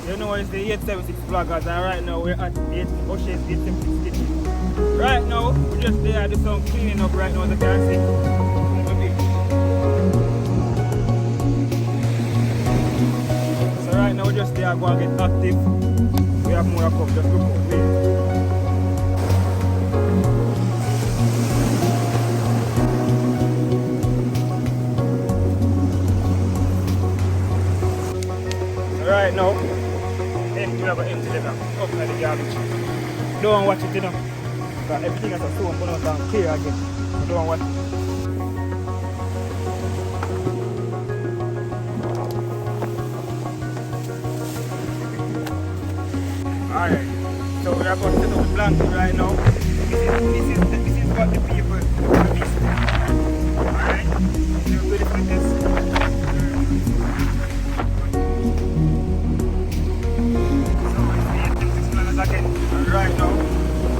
You know it's the 876 vloggers, and right now we're at Oshea's 876 kitchen. Right now, we're just there to do some cleaning up right now, as you can see. So right now we're just there going to get active. We have more to come, just look out, wait. Right now, we have an empty level up at the garbage. Don't watch it, you know. Because everything has a phone put out and clear again. So don't watch it. Alright, so we are going to set up the blanket right now. This is what the people miss. Alright, you're ready for this. Again, right now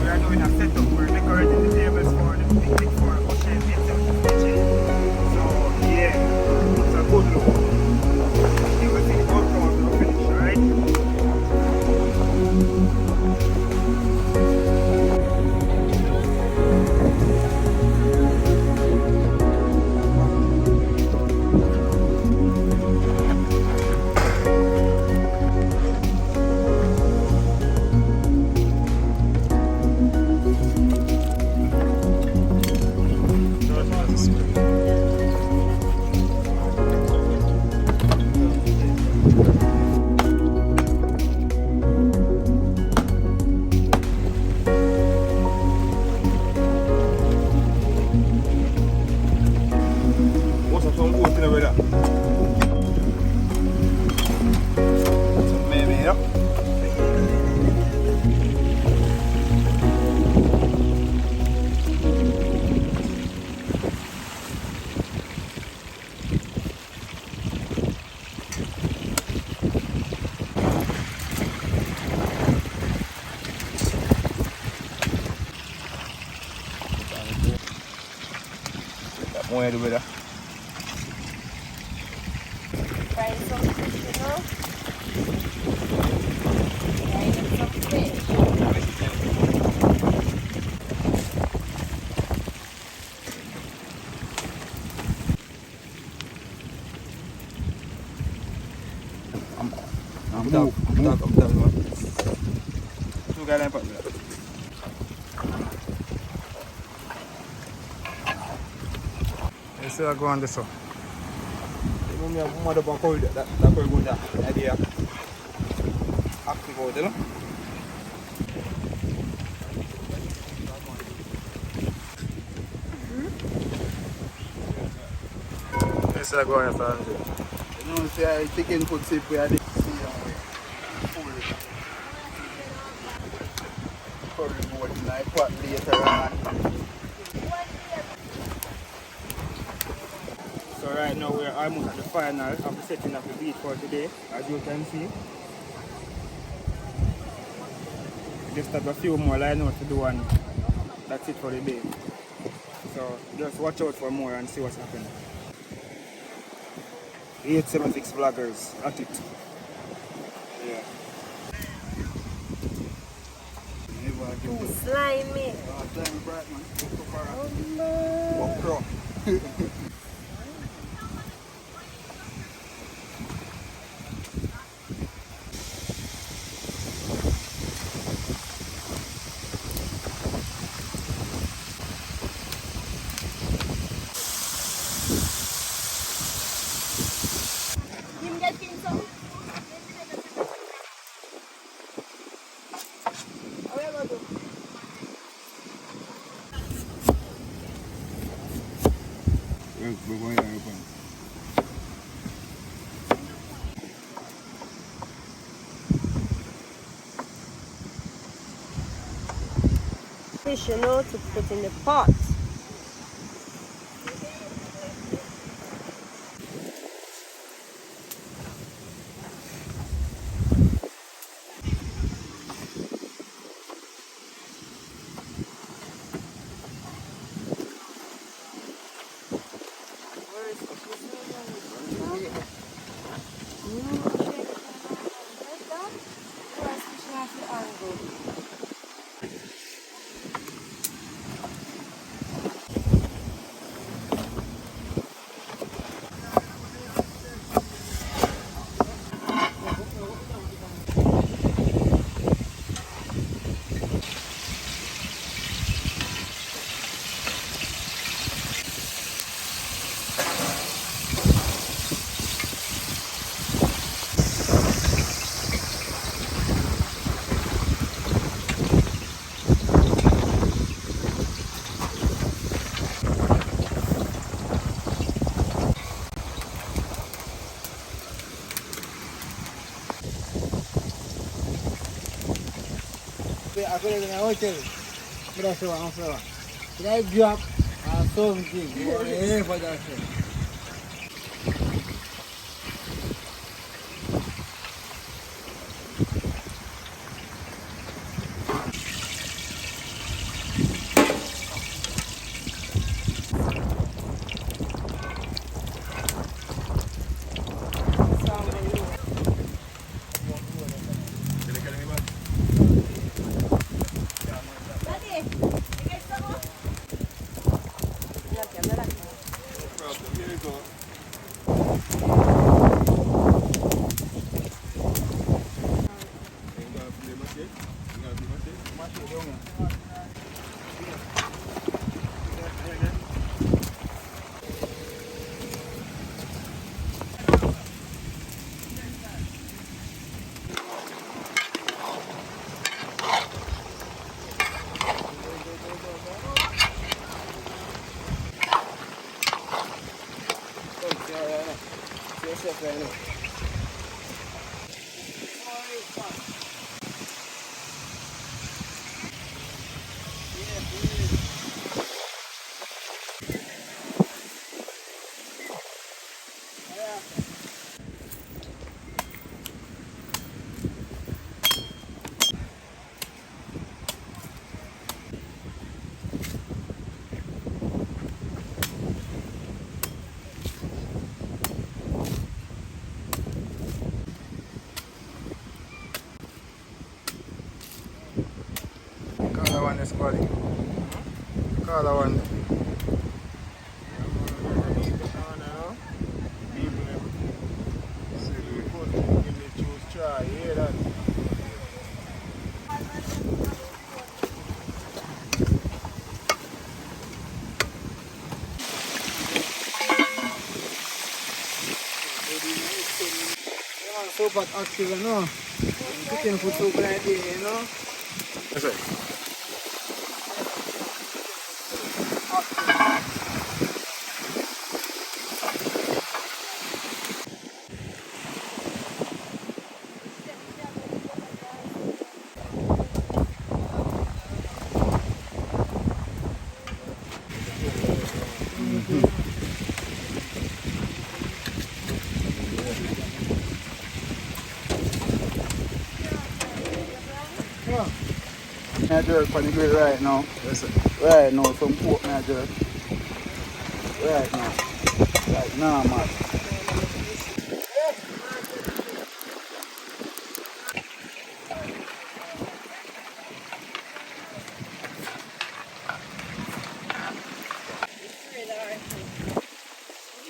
we are doing a setup. We're decorating the tables for the picnic for Oshea kitchen. So yeah, it's a good look. You will see the outcome of the finish, right? More the weather. Frying some fish, you know? Frying some fish. I'm down. Two guys like that. So I go on this one. You know, I'm mad about cold. That cold go there. Idea. Active out, you know. Yes, I go on this one. You know, say I chicken food sip where I did see curry board in my pot later on. So right now we're almost at the final of the setting of the beach for today, as you can see. Just have a few more line out to do and that's it for the day. So just watch out for more and see what's happening. 876 vloggers at it. Yeah. Too slimy. Slimy bright man. Oh no. We're going to open. Fish, you know, to put in the pot. Aku dah dengan hotel. Sudah seorang seorang. Kita job something. Pada saya. Call one this quality. Call one. So but active, you know. Cooking food so great, you know. That's right. I jerk on the grill right now. Yes, sir. Right now, some pork I jerk. Right now. Like normal.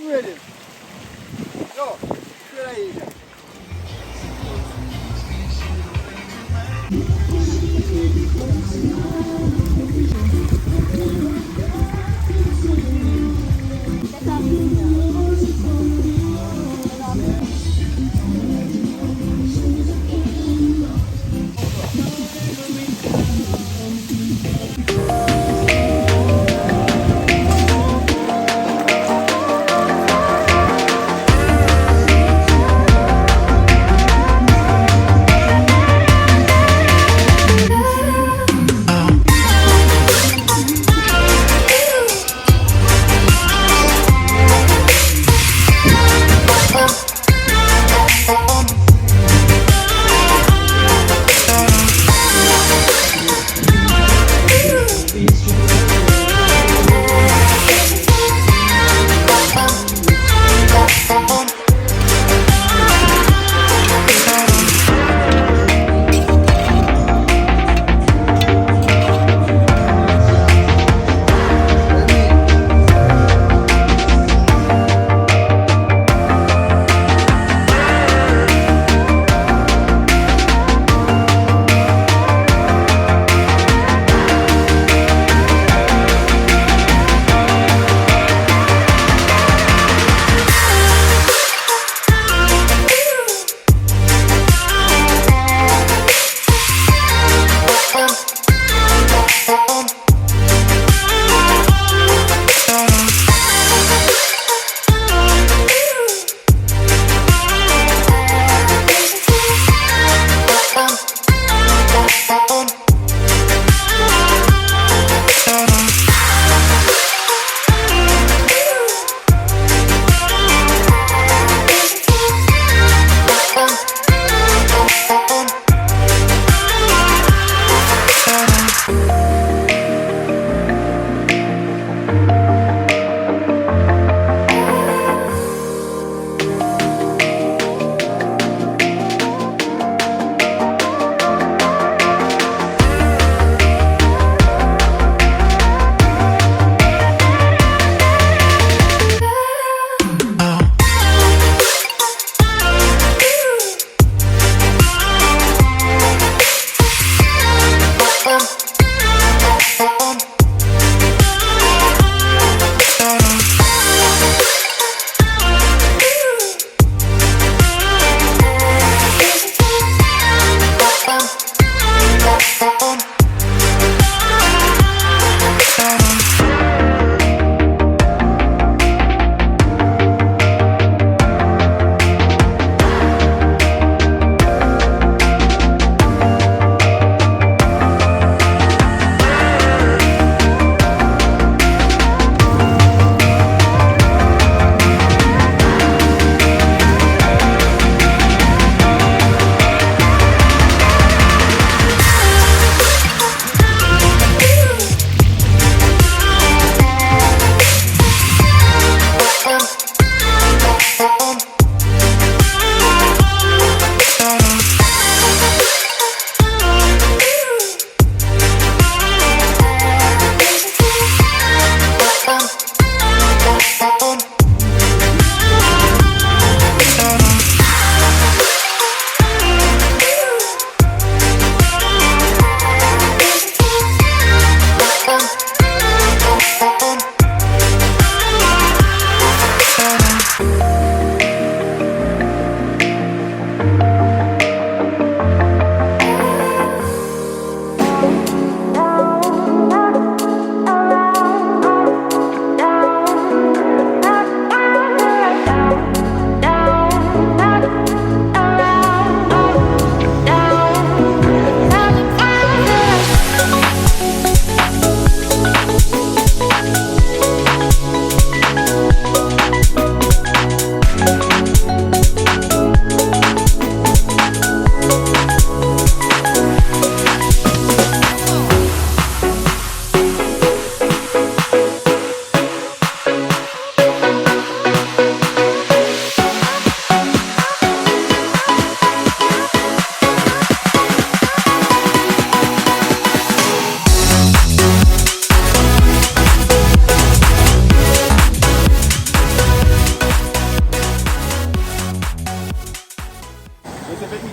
Ready? Yo, ready?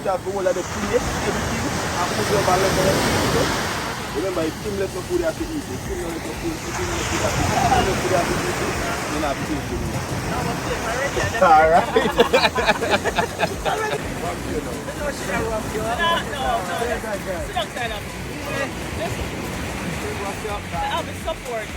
eat off the whole of the plate, everything, and put it over level of the food. Remember, if him let no food, you have to eat it. If him don't let no food, if him let food, you have to eat it. If him let food, you have to eat it. Then I have to eat it. Alright. I'll be support.